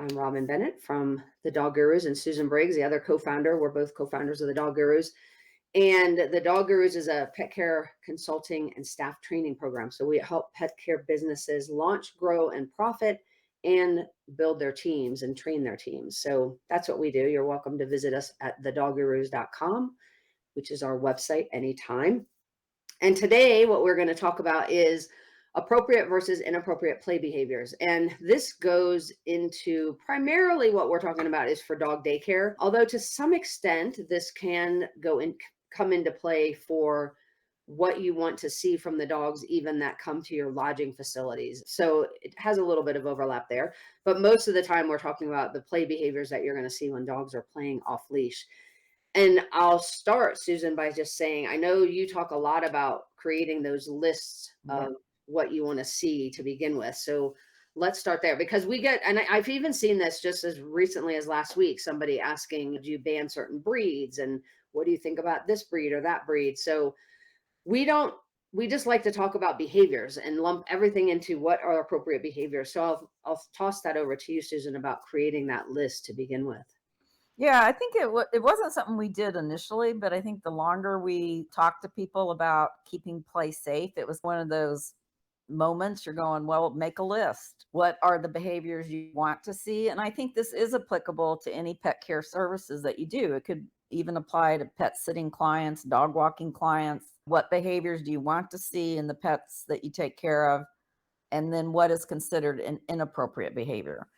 I'm Robin Bennett from the Dog Gurus and Susan Briggs, the other co-founder. We're both co-founders of the Dog Gurus. And the Dog Gurus is a pet care consulting and staff training program. So we help pet care businesses launch, grow, and profit and build their teams and train their teams. So that's what we do. You're welcome to visit us at thedoggurus.com, which is our website anytime. And today, what we're going to talk about is appropriate versus inappropriate play behaviors. And this goes into primarily what we're talking about is for dog daycare, although to some extent, this can come into play for what you want to see from the dogs, even that come to your lodging facilities. So it has a little bit of overlap there, but most of the time we're talking about the play behaviors that you're going to see when dogs are playing off leash. And I'll start, Susan, by just saying, I know you talk a lot about creating those lists of what you want to see to begin with. So let's start there, because we get, and I've even seen this just as recently as last week, somebody asking, do you ban certain breeds? And what do you think about this breed or that breed? So we just like to talk about behaviors and lump everything into what are appropriate behaviors. So I'll toss that over to you, Susan, about creating that list to begin with. Yeah, I think it wasn't something we did initially, but I think the longer we talked to people about keeping play safe, it was one of those moments you're going, well, make a list. What are the behaviors you want to see? And I think this is applicable to any pet care services that you do. It could even apply to pet sitting clients, dog walking clients. What behaviors do you want to see in the pets that you take care of? And then what is considered an inappropriate behavior?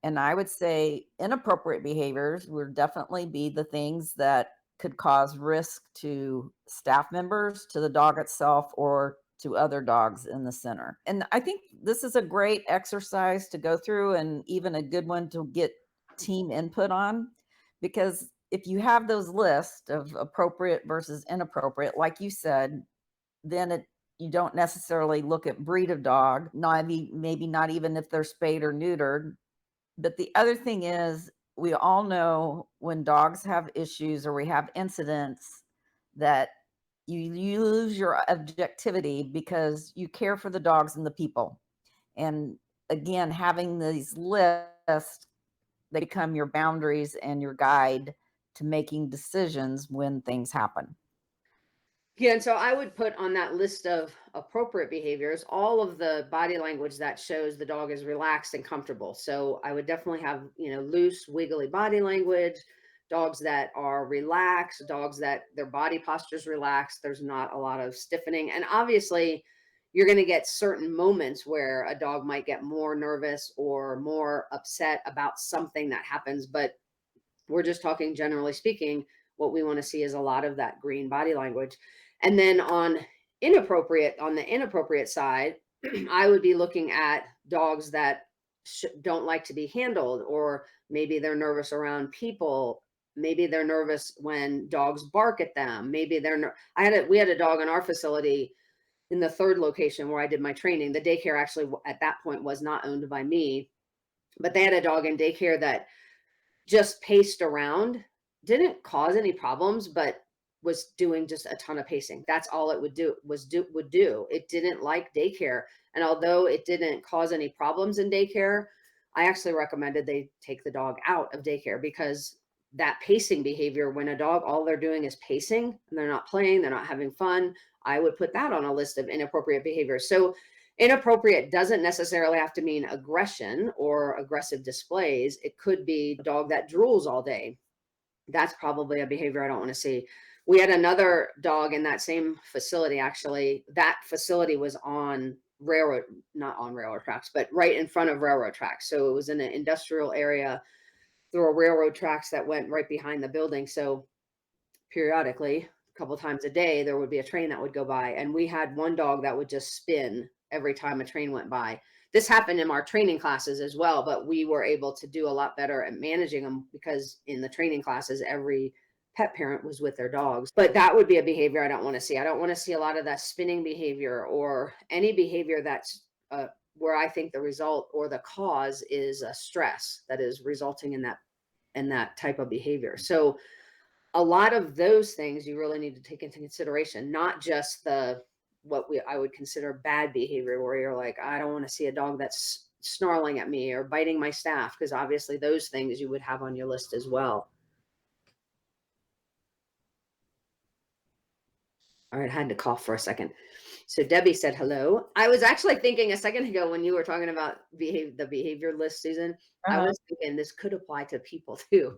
And I would say inappropriate behaviors would definitely be the things that could cause risk to staff members, to the dog itself, or to other dogs in the center. And I think this is a great exercise to go through, and even a good one to get team input on, because if you have those lists of appropriate versus inappropriate, like you said, then you don't necessarily look at breed of dog, maybe not even if they're spayed or neutered. But the other thing is, we all know when dogs have issues or we have incidents that you lose your objectivity because you care for the dogs and the people. And again, having these lists, they become your boundaries and your guide to making decisions when things happen. Yeah, and so I would put on that list of appropriate behaviors all of the body language that shows the dog is relaxed and comfortable. So I would definitely have, loose, wiggly body language, dogs that are relaxed, dogs that their body posture is relaxed. There's not a lot of stiffening. And obviously, you're going to get certain moments where a dog might get more nervous or more upset about something that happens. But we're just talking generally speaking, what we want to see is a lot of that green body language. And then on the inappropriate side, I would be looking at dogs that don't like to be handled, or maybe they're nervous around people. Maybe they're nervous when dogs bark at them. Maybe we had a dog in our facility in the third location where I did my training. The daycare actually at that point was not owned by me, but they had a dog in daycare that just paced around, didn't cause any problems, but was doing just a ton of pacing. That's all it would do. It didn't like daycare. And although it didn't cause any problems in daycare, I actually recommended they take the dog out of daycare, because that pacing behavior, when a dog, all they're doing is pacing and they're not playing, they're not having fun, I would put that on a list of inappropriate behaviors. So inappropriate doesn't necessarily have to mean aggression or aggressive displays. It could be a dog that drools all day. That's probably a behavior I don't want to see. We had another dog in that same facility. Actually, that facility was not on railroad tracks, but right in front of railroad tracks. So it was in an industrial area. There were railroad tracks that went right behind the building. So periodically, a couple times a day, there would be a train that would go by. And we had one dog that would just spin every time a train went by. This happened in our training classes as well, but we were able to do a lot better at managing them, because in the training classes, every pet parent was with their dogs. But that would be a behavior I don't want to see. I don't want to see a lot of that spinning behavior, or any behavior that's where I think the result or the cause is a stress that is resulting in that type of behavior. So a lot of those things you really need to take into consideration, not just I would consider bad behavior, where you're like, I don't want to see a dog that's snarling at me or biting my staff, because obviously those things you would have on your list as well. All right, I had to cough for a second. So Debbie said hello. I was actually thinking a second ago when you were talking about the behavior list, Susan, I Uh-huh. was thinking this could apply to people too.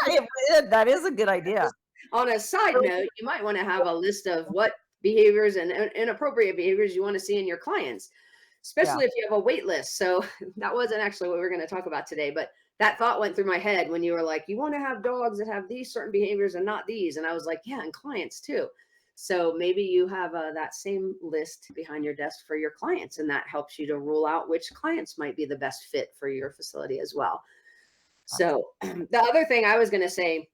That is a good idea. On a side note, you might want to have a list of what behaviors and inappropriate behaviors you want to see in your clients, Yeah. especially if you have a wait list. So that wasn't actually what we were going to talk about today, but that thought went through my head when you were like, you want to have dogs that have these certain behaviors and not these. And I was like, yeah, and clients too. So maybe you have that same list behind your desk for your clients, and that helps you to rule out which clients might be the best fit for your facility as well. So the other thing I was going to say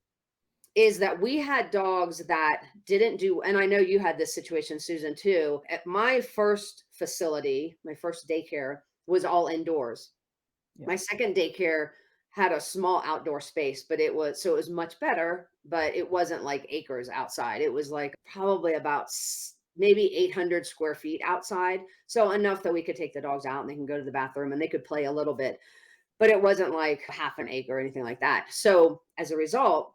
is that we had dogs that didn't do, and I know you had this situation, Susan, too. At my first facility, my first daycare was all indoors. Yeah. My second daycare had a small outdoor space, but it was much better, but it wasn't like acres outside. It was like probably about maybe 800 square feet outside. So enough that we could take the dogs out and they can go to the bathroom and they could play a little bit, but it wasn't like half an acre or anything like that. So as a result,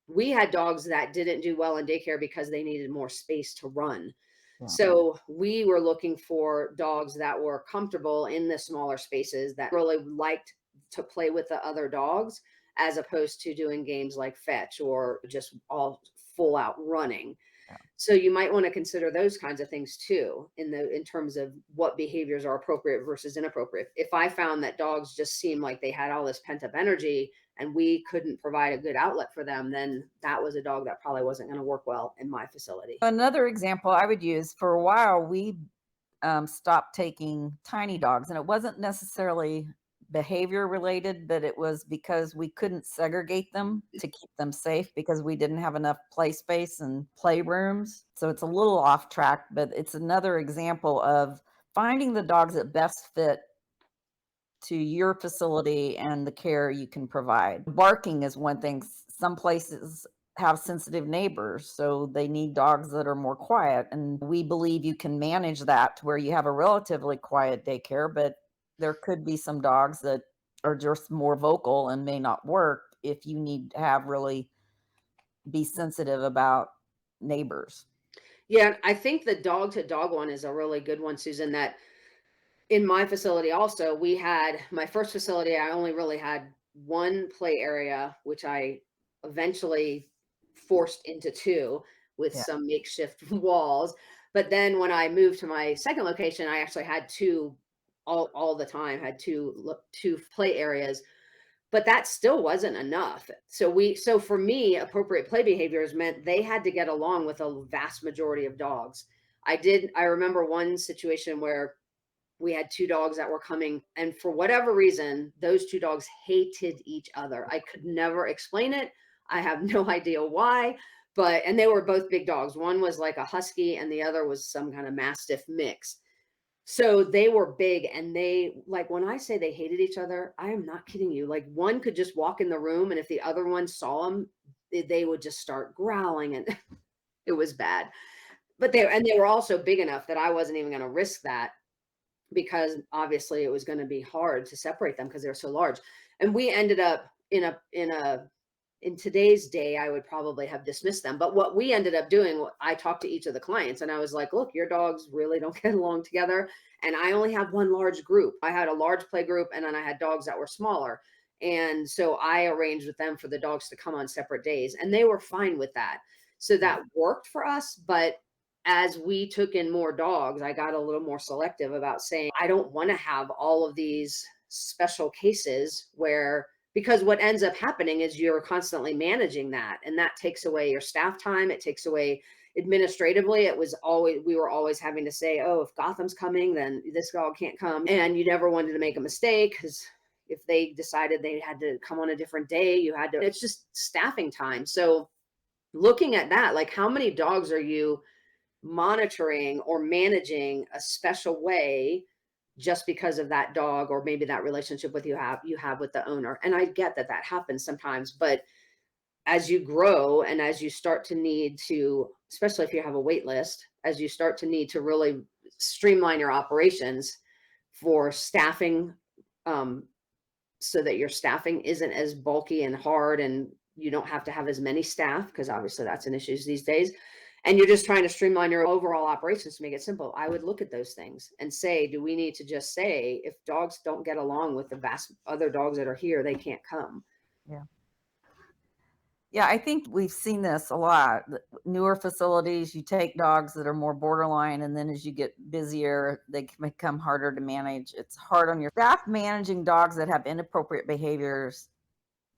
we had dogs that didn't do well in daycare because they needed more space to run. Yeah. So we were looking for dogs that were comfortable in the smaller spaces, that really liked to play with the other dogs, as opposed to doing games like fetch or just all full out running. Yeah. So you might want to consider those kinds of things too, in terms of what behaviors are appropriate versus inappropriate. If I found that dogs just seemed like they had all this pent up energy and we couldn't provide a good outlet for them, then that was a dog that probably wasn't going to work well in my facility. Another example I would use, for a while, we stopped taking tiny dogs, and it wasn't necessarily behavior related, but it was because we couldn't segregate them to keep them safe because we didn't have enough play space and playrooms. So it's a little off track, but it's another example of finding the dogs that best fit to your facility and the care you can provide. Barking is one thing. Some places have sensitive neighbors, so they need dogs that are more quiet. And we believe you can manage that to where you have a relatively quiet daycare, but there could be some dogs that are just more vocal and may not work if you need to have really be sensitive about neighbors. Yeah, I think the dog to dog one is a really good one, Susan. That in my facility also, we had my first facility, I only really had one play area, which I eventually forced into two with Yeah. some makeshift walls. But then when I moved to my second location, I actually had two all the time, had two play areas, but that still wasn't enough. So for me, appropriate play behaviors meant they had to get along with a vast majority of dogs. I remember one situation where we had two dogs that were coming, and for whatever reason those two dogs hated each other. I could never explain it. I have no idea why, but and they were both big dogs. One was like a husky and the other was some kind of mastiff mix. So they were big, and they, like, when I say they hated each other, I am not kidding you. Like, one could just walk in the room, and if the other one saw them, they would just start growling, and it was bad. But they were also big enough that I wasn't even going to risk that, because obviously it was going to be hard to separate them because they're so large. And we ended up in today's day, I would probably have dismissed them. But what we ended up doing, I talked to each of the clients and I was like, look, your dogs really don't get along together. And I only have one large group. I had a large play group and then I had dogs that were smaller. And so I arranged with them for the dogs to come on separate days, and they were fine with that. So that worked for us. But as we took in more dogs, I got a little more selective about saying, I don't want to have all of these special cases where, because what ends up happening is you're constantly managing that, and that takes away your staff time. It takes away administratively. We were always having to say, oh, if Gotham's coming, then this dog can't come. And you never wanted to make a mistake, because if they decided they had to come on a different day, it's just staffing time. So looking at that, like, how many dogs are you monitoring or managing a special way just because of that dog, or maybe that relationship you have with the owner? And I get that that happens sometimes, but as you grow and as you start to need to, especially if you have a wait list, as you start to need to really streamline your operations, for staffing, um, so that your staffing isn't as bulky and hard and you don't have to have as many staff because obviously that's an issue these days. And you're just trying to streamline your overall operations to make it simple. I would look at those things and say, do we need to just say if dogs don't get along with the vast other dogs that are here, they can't come? Yeah. Yeah, I think we've seen this a lot. Newer facilities, you take dogs that are more borderline, and then as you get busier, they can become harder to manage. It's hard on your staff. Managing dogs that have inappropriate behaviors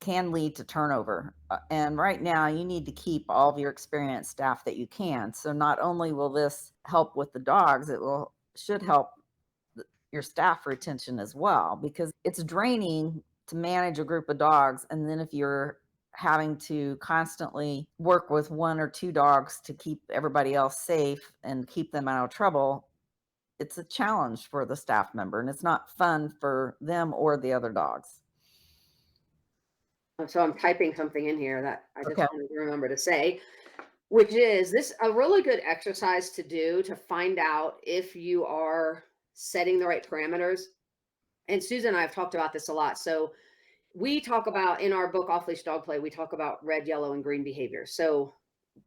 can lead to turnover. And right now, you need to keep all of your experienced staff that you can. So not only will this help with the dogs, it will should help your staff retention as well, because it's draining to manage a group of dogs. And then if you're having to constantly work with one or two dogs to keep everybody else safe and keep them out of trouble, it's a challenge for the staff member and it's not fun for them or the other dogs. So I'm typing something in here that I just Okay. wanted to remember to say, which is this a really good exercise to do to find out if you are setting the right parameters. And Susan and I have talked about this a lot. So we talk about in our book Off Leash Dog Play, we talk about red, yellow, and green behavior. So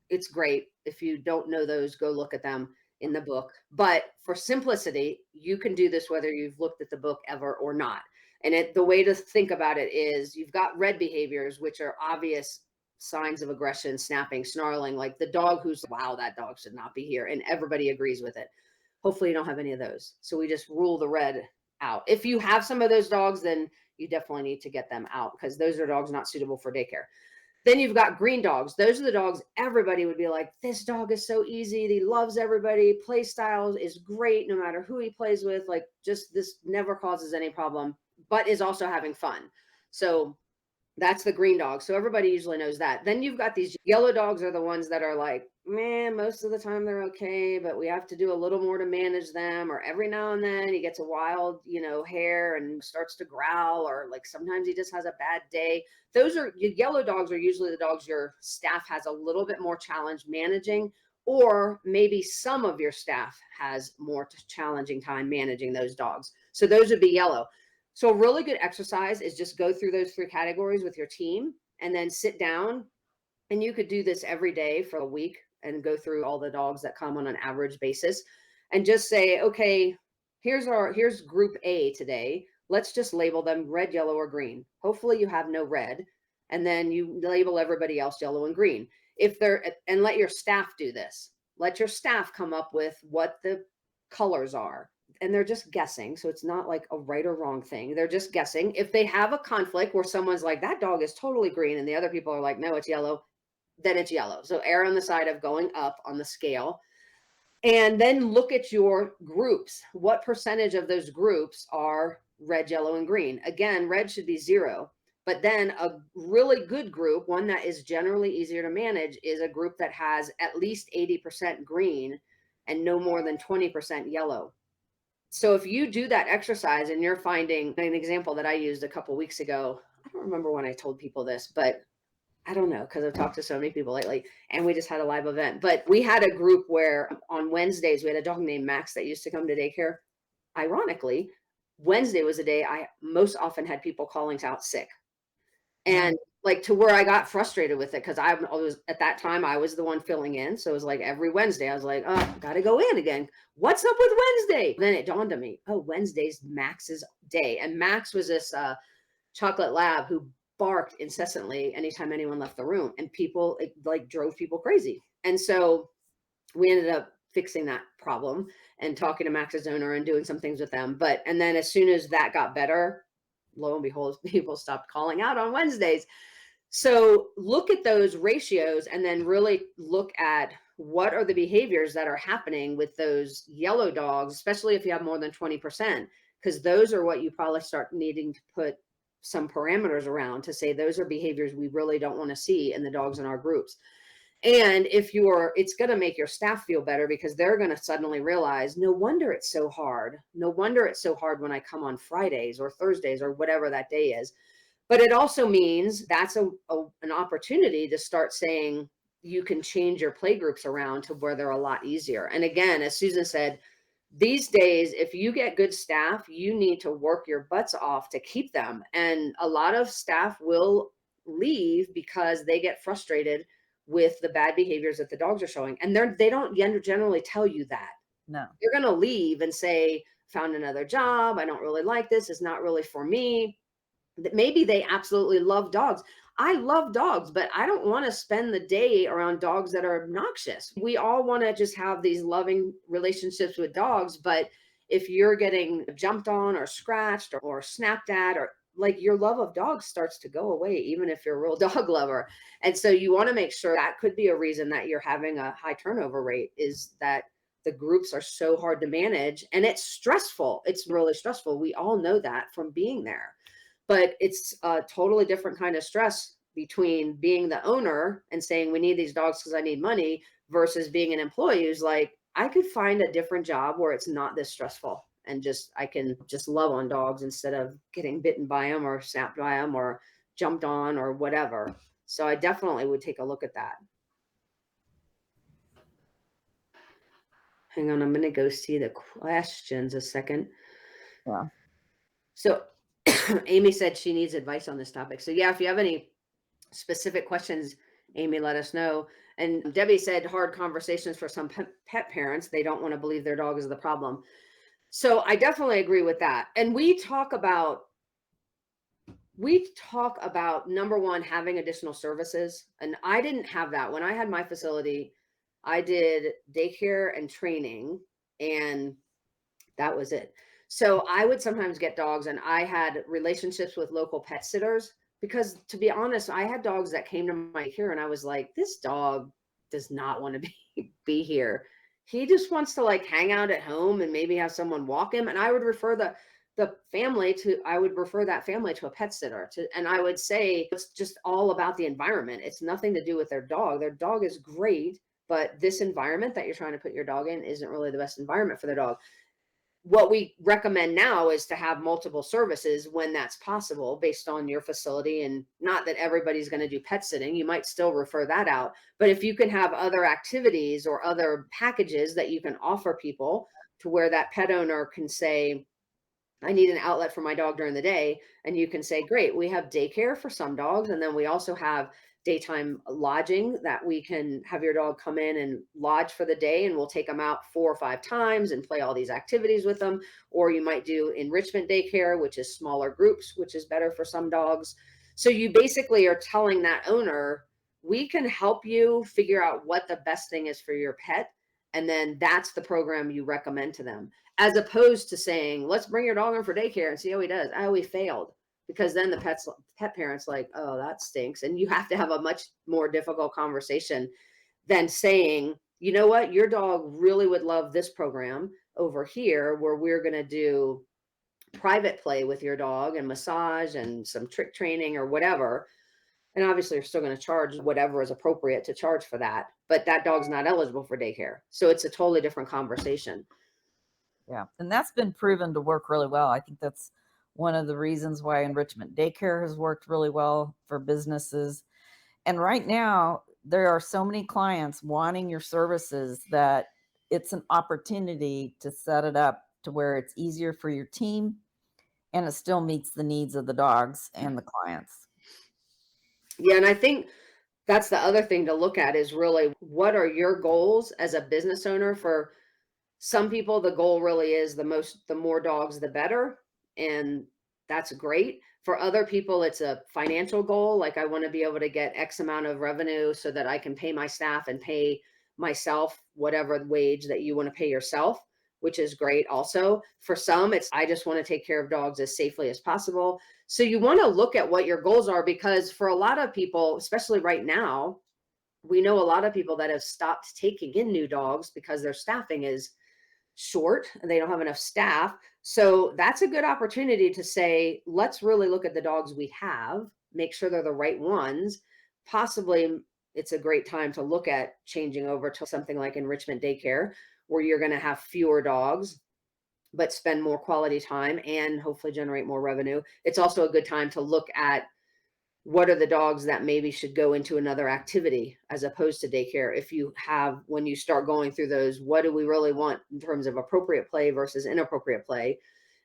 it's great. If you don't know those, go look at them in the book. But for simplicity, you can do this whether you've looked at the book ever or not. And the way to think about it is you've got red behaviors, which are obvious signs of aggression, snapping, snarling, like the dog who's, wow, that dog should not be here. And everybody agrees with it. Hopefully, you don't have any of those. So we just rule the red out. If you have some of those dogs, then you definitely need to get them out because those are dogs not suitable for daycare. Then you've got green dogs. Those are the dogs everybody would be like, this dog is so easy. He loves everybody. Play style is great no matter who he plays with. Like, just this never causes any problem, but is also having fun. So that's the green dog. So everybody usually knows that. Then you've got these yellow dogs are the ones that are like, man, most of the time they're okay, but we have to do a little more to manage them. Or every now and then he gets a wild, hair and starts to growl, or like sometimes he just has a bad day. Those are yellow dogs are usually the dogs your staff has a little bit more challenge managing, or maybe some of your staff has more challenging time managing those dogs. So those would be yellow. So a really good exercise is just go through those three categories with your team and then sit down. And you could do this every day for a week and go through all the dogs that come on an average basis and just say, okay, here's group A today. Let's just label them red, yellow, or green. Hopefully you have no red. And then you label everybody else yellow and green. And let your staff do this. Let your staff come up with what the colors are, and they're just guessing. So it's not like a right or wrong thing. They're just guessing. If they have a conflict where someone's like, that dog is totally green, and the other people are like, no, it's yellow, then it's yellow. So err on the side of going up on the scale. And then look at your groups. What percentage of those groups are red, yellow, and green? Again, red should be 0. But then a really good group, one that is generally easier to manage, is a group that has at least 80% green and no more than 20% yellow. So if you do that exercise and you're finding an example that I used a couple weeks ago, I don't remember when I told people this, but I don't know because I've talked to so many people lately, and we just had a live event. But we had a group where on Wednesdays we had a dog named Max that used to come to daycare. Ironically, Wednesday was the day I most often had people calling out sick. Yeah. And like to where I got frustrated with it because I was at that time I was the one filling in. So it was like every Wednesday I was like, oh, gotta go in again. What's up with Wednesday? Then it dawned on me, oh, Wednesday's Max's day. And Max was this chocolate lab who barked incessantly anytime anyone left the room, and people it like drove people crazy. And so we ended up fixing that problem and talking to Max's owner and doing some things with them. And then as soon as that got better, lo and behold, people stopped calling out on Wednesdays. So look at those ratios and then really look at what are the behaviors that are happening with those yellow dogs, especially if you have more than 20%, because those are what you probably start needing to put some parameters around to say those are behaviors we really don't want to see in the dogs in our groups. And it's going to make your staff feel better because they're going to suddenly realize, no wonder it's so hard. No wonder it's so hard when I come on Fridays or Thursdays or whatever that day is. But it also means that's an opportunity to start saying you can change your play groups around to where they're a lot easier. And again, as Susan said, These days, if you get good staff, you need to work your butts off to keep them. And a lot of staff will leave because they get frustrated with the bad behaviors that the dogs are showing. And they don't generally tell you that. No. You're going to leave and say, found another job. I don't really like this. It's not really for me. That maybe they absolutely love dogs. I love dogs, but I don't want to spend the day around dogs that are obnoxious. We all want to just have these loving relationships with dogs, but if you're getting jumped on or scratched or snapped at, or like, your love of dogs starts to go away, even if you're a real dog lover. And so you want to make sure that could be a reason that you're having a high turnover rate, is that the groups are so hard to manage and it's stressful. It's really stressful. We all know that from being there, but it's a totally different kind of stress between being the owner and saying we need these dogs because I need money versus being an employee who's like, I could find a different job where it's not this stressful and just I can just love on dogs instead of getting bitten by them or snapped by them or jumped on or whatever. So I definitely would take a look at that. Hang on, I'm going to go see the questions a second. Yeah. So Amy said she needs advice on this topic. So yeah, if you have any specific questions, Amy, let us know. And Debbie said hard conversations for some pet parents. They don't want to believe their dog is the problem. So I definitely agree with that. And we talk about number one, having additional services. And I didn't have that when I had my facility. I did daycare and training, and that was it. So I would sometimes get dogs, and I had relationships with local pet sitters because, to be honest, I had dogs that came to my care and I was like, this dog does not want to be here. He just wants to like hang out at home and maybe have someone walk him. And I would refer I would refer that family to a pet sitter and I would say it's just all about the environment. It's nothing to do with their dog. Their dog is great, but this environment that you're trying to put your dog in isn't really the best environment for their dog. What we recommend now is to have multiple services when that's possible based on your facility, and not that everybody's going to do pet sitting. You might still refer that out, but if you can have other activities or other packages that you can offer people to where that pet owner can say, I need an outlet for my dog during the day. And you can say, great, we have daycare for some dogs. And then we also have daytime lodging that we can have your dog come in and lodge for the day. And we'll take them out 4 or 5 times and play all these activities with them. Or you might do enrichment daycare, which is smaller groups, which is better for some dogs. So you basically are telling that owner, we can help you figure out what the best thing is for your pet. And then that's the program you recommend to them, as opposed to saying, let's bring your dog in for daycare and see how he does. Oh, he failed. Because then the pet parents like, oh, that stinks. And you have to have a much more difficult conversation than saying, you know what, your dog really would love this program over here where we're going to do private play with your dog and massage and some trick training or whatever. And obviously, you're still going to charge whatever is appropriate to charge for that. But that dog's not eligible for daycare. So it's a totally different conversation. Yeah. And that's been proven to work really well. I think that's one of the reasons why enrichment daycare has worked really well for businesses. And right now, there are so many clients wanting your services that it's an opportunity to set it up to where it's easier for your team and it still meets the needs of the dogs and the clients. Yeah. And I think that's the other thing to look at is really, what are your goals as a business owner? For some people, the goal really is the more dogs, the better. And that's great. For other people, it's a financial goal. Like, I want to be able to get X amount of revenue so that I can pay my staff and pay myself whatever wage that you want to pay yourself, which is great. Also, for some, it's, I just want to take care of dogs as safely as possible. So you want to look at what your goals are, because for a lot of people, especially right now, we know a lot of people that have stopped taking in new dogs because their staffing is short and they don't have enough staff. So that's a good opportunity to say, let's really look at the dogs we have, make sure they're the right ones. Possibly it's a great time to look at changing over to something like enrichment daycare, where you're going to have fewer dogs but spend more quality time and hopefully generate more revenue. It's also a good time to look at what are the dogs that maybe should go into another activity as opposed to daycare? If you have, when you start going through those, what do we really want in terms of appropriate play versus inappropriate play?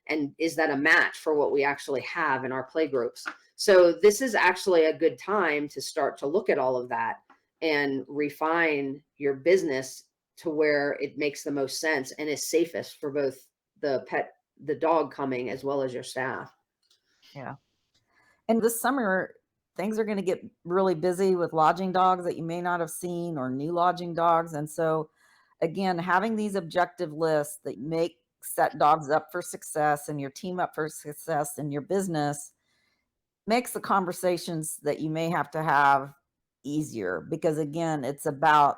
And is that a match for what we actually have in our play groups? So this is actually a good time to start to look at all of that and refine your business to where it makes the most sense and is safest for both the dog coming as well as your staff. Yeah. And this summer, things are going to get really busy with lodging dogs that you may not have seen or new lodging dogs. And so, again, having these objective lists that make set dogs up for success and your team up for success in your business makes the conversations that you may have to have easier because, again, it's about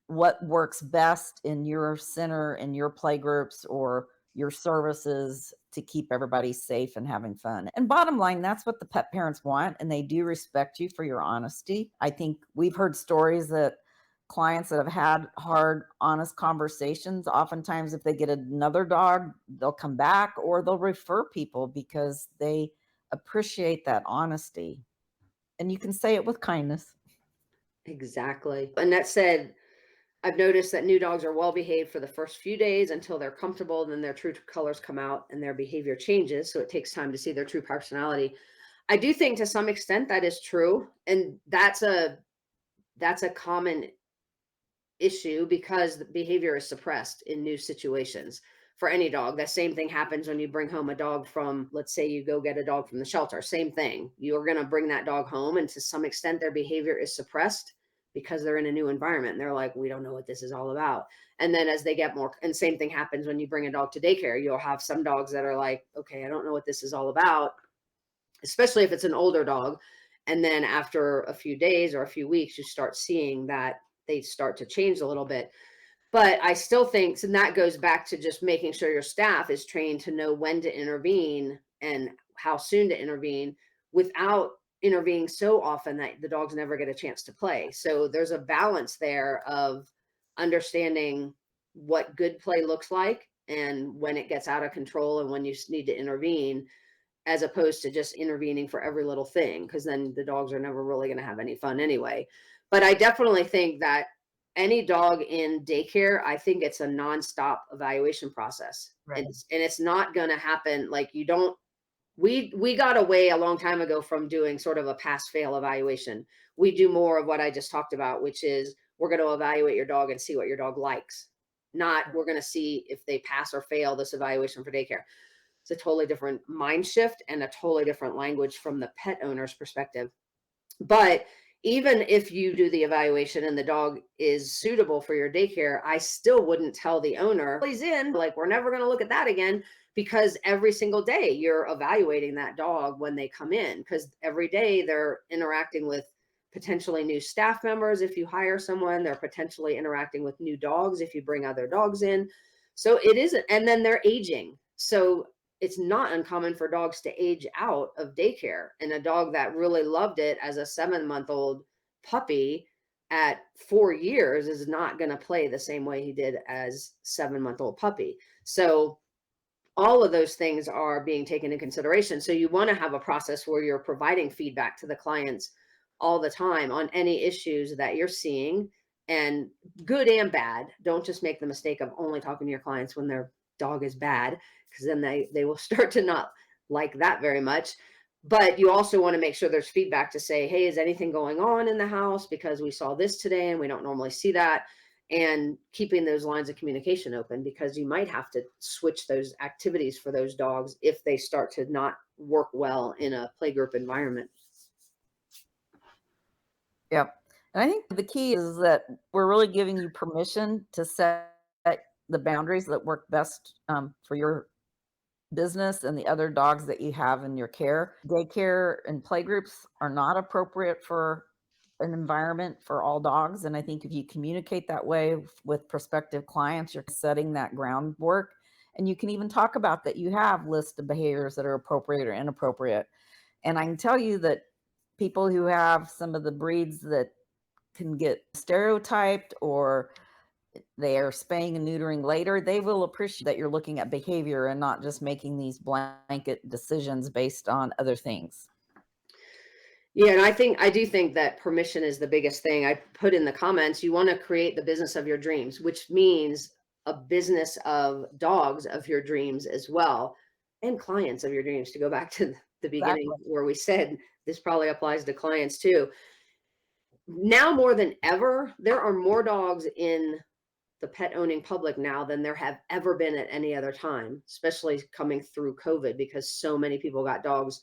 what works best in your center, in your play groups, or your services to keep everybody safe and having fun. And bottom line, that's what the pet parents want. And they do respect you for your honesty. I think we've heard stories that clients that have had hard, honest conversations, oftentimes, if they get another dog, they'll come back or they'll refer people because they appreciate that honesty. And you can say it with kindness. Exactly. And that said, I've noticed that new dogs are well behaved for the first few days until they're comfortable, then their true colors come out and their behavior changes. So it takes time to see their true personality. I do think to some extent that is true. And that's a common issue because the behavior is suppressed in new situations for any dog. That same thing happens when you bring home a dog from, let's say you go get a dog from the shelter. Same thing. You're going to bring that dog home, and to some extent, their behavior is suppressed because they're in a new environment. And they're like, we don't know what this is all about. And then as they get more, and same thing happens when you bring a dog to daycare. You'll have some dogs that are like, okay, I don't know what this is all about, especially if it's an older dog. And then after a few days or a few weeks, you start seeing that they start to change a little bit. But I still think, and that goes back to just making sure your staff is trained to know when to intervene and how soon to intervene without intervening so often that the dogs never get a chance to play. So there's a balance there of understanding what good play looks like and when it gets out of control and when you need to intervene, as opposed to just intervening for every little thing, because then the dogs are never really going to have any fun anyway. But I definitely think that any dog in daycare, I think it's a nonstop evaluation process. Right. And it's not going to happen like you don't. We got away a long time ago from doing sort of a pass fail evaluation. We do more of what I just talked about, which is we're going to evaluate your dog and see what your dog likes. Not we're going to see if they pass or fail this evaluation for daycare. It's a totally different mind shift and a totally different language from the pet owner's perspective. But even if you do the evaluation and the dog is suitable for your daycare, I still wouldn't tell the owner, he's in, like, we're never going to look at that again, because every single day you're evaluating that dog when they come in, because every day they're interacting with potentially new staff members. If you hire someone, they're potentially interacting with new dogs if you bring other dogs in. So it isn't, and then they're aging. So it's not uncommon for dogs to age out of daycare. And a dog that really loved it as a 7-month-old puppy at 4 years is not going to play the same way he did as 7-month-old puppy. So all of those things are being taken into consideration. So you want to have a process where you're providing feedback to the clients all the time on any issues that you're seeing, and good and bad. Don't just make the mistake of only talking to your clients when their dog is bad, because then they will start to not like that very much. But you also want to make sure there's feedback to say, hey, is anything going on in the house? Because we saw this today and we don't normally see that. And keeping those lines of communication open, because you might have to switch those activities for those dogs if they start to not work well in a playgroup environment. Yep. And I think the key is that we're really giving you permission to set the boundaries that work best for your business and the other dogs that you have in your care. Daycare and playgroups are not appropriate for an environment for all dogs. And I think if you communicate that way with prospective clients, you're setting that groundwork. And you can even talk about that you have lists of behaviors that are appropriate or inappropriate. And I can tell you that people who have some of the breeds that can get stereotyped or they are spaying and neutering later, they will appreciate that you're looking at behavior and not just making these blanket decisions based on other things. Yeah, and I do think that permission is the biggest thing. I put in the comments, you want to create the business of your dreams, which means a business of dogs of your dreams as well, and clients of your dreams. To go back to the beginning Exactly. where we said this probably applies to clients too. Now more than ever, there are more dogs in the pet owning public now than there have ever been at any other time, especially coming through COVID because so many people got dogs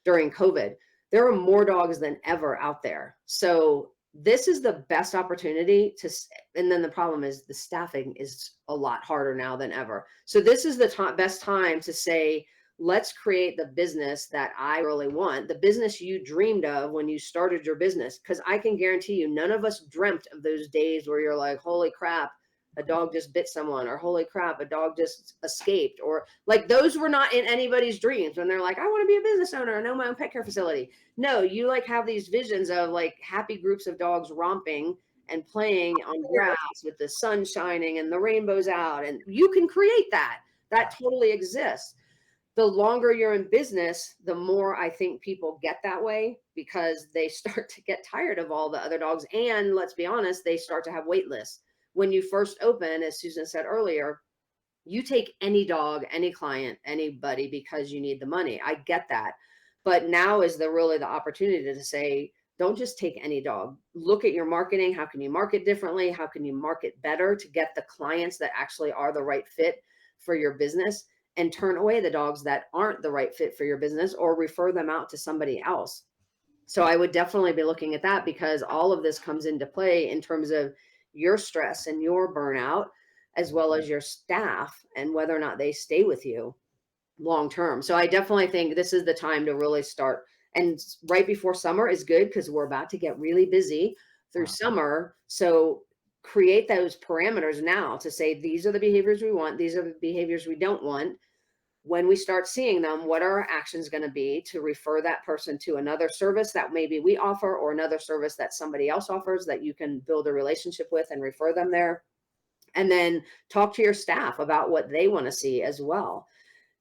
during COVID. There are more dogs than ever out there. So this is the best opportunity and then the problem is the staffing is a lot harder now than ever. So this is the best time to say, let's create the business that I really want, the business you dreamed of when you started your business. Because I can guarantee you, none of us dreamt of those days where you're like, holy crap, a dog just bit someone, or holy crap, a dog just escaped, or like those were not in anybody's dreams when they're like, I want to be a business owner and own my own pet care facility. No, you like have these visions of like happy groups of dogs romping and playing on grass with the sun shining and the rainbows out. And you can create that. That totally exists. The longer you're in business, the more I think people get that way because they start to get tired of all the other dogs. And let's be honest, they start to have wait lists. When you first open, as Susan said earlier, you take any dog, any client, anybody because you need the money. I get that. But now is the opportunity to say, don't just take any dog. Look at your marketing. How can you market differently? How can you market better to get the clients that actually are the right fit for your business and turn away the dogs that aren't the right fit for your business or refer them out to somebody else? So I would definitely be looking at that because all of this comes into play in terms of your stress and your burnout, as well as your staff and whether or not they stay with you long term. So I definitely think this is the time to really start. And right before summer is good because we're about to get really busy through summer. So create those parameters now to say, these are the behaviors we want, these are the behaviors we don't want. When we start seeing them, what are our actions going to be to refer that person to another service that maybe we offer or another service that somebody else offers that you can build a relationship with and refer them there? And then talk to your staff about what they want to see as well.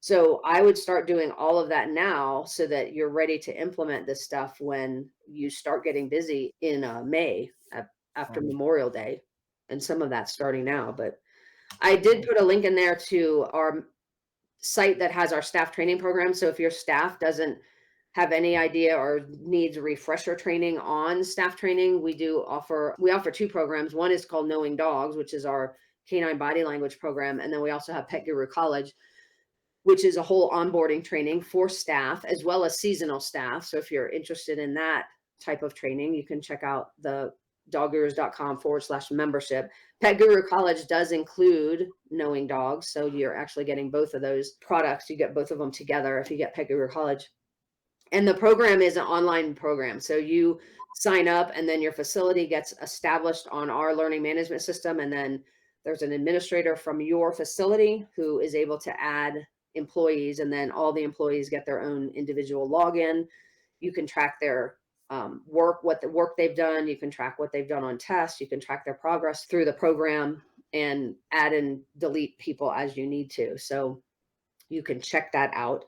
So I would start doing all of that now so that you're ready to implement this stuff when you start getting busy in May after Right. Memorial Day. And some of that's starting now. But I did put a link in there to our site that has our staff training program. So if your staff doesn't have any idea or needs refresher training on staff training, we offer two programs. One is called Knowing Dogs, which is our canine body language program, and then we also have Pet Guru College, which is a whole onboarding training for staff as well as seasonal staff. So if you're interested in that type of training, you can check out the doggurus.com/membership. Pet Guru College does include Knowing Dogs. So you're actually getting both of those products. You get both of them together if you get Pet Guru College. And the program is an online program. So you sign up and then your facility gets established on our learning management system. And then there's an administrator from your facility who is able to add employees. And then all the employees get their own individual login. You can track their what the work they've done. You can track what they've done on tests. You can track their progress through the program and add and delete people as you need to. So you can check that out.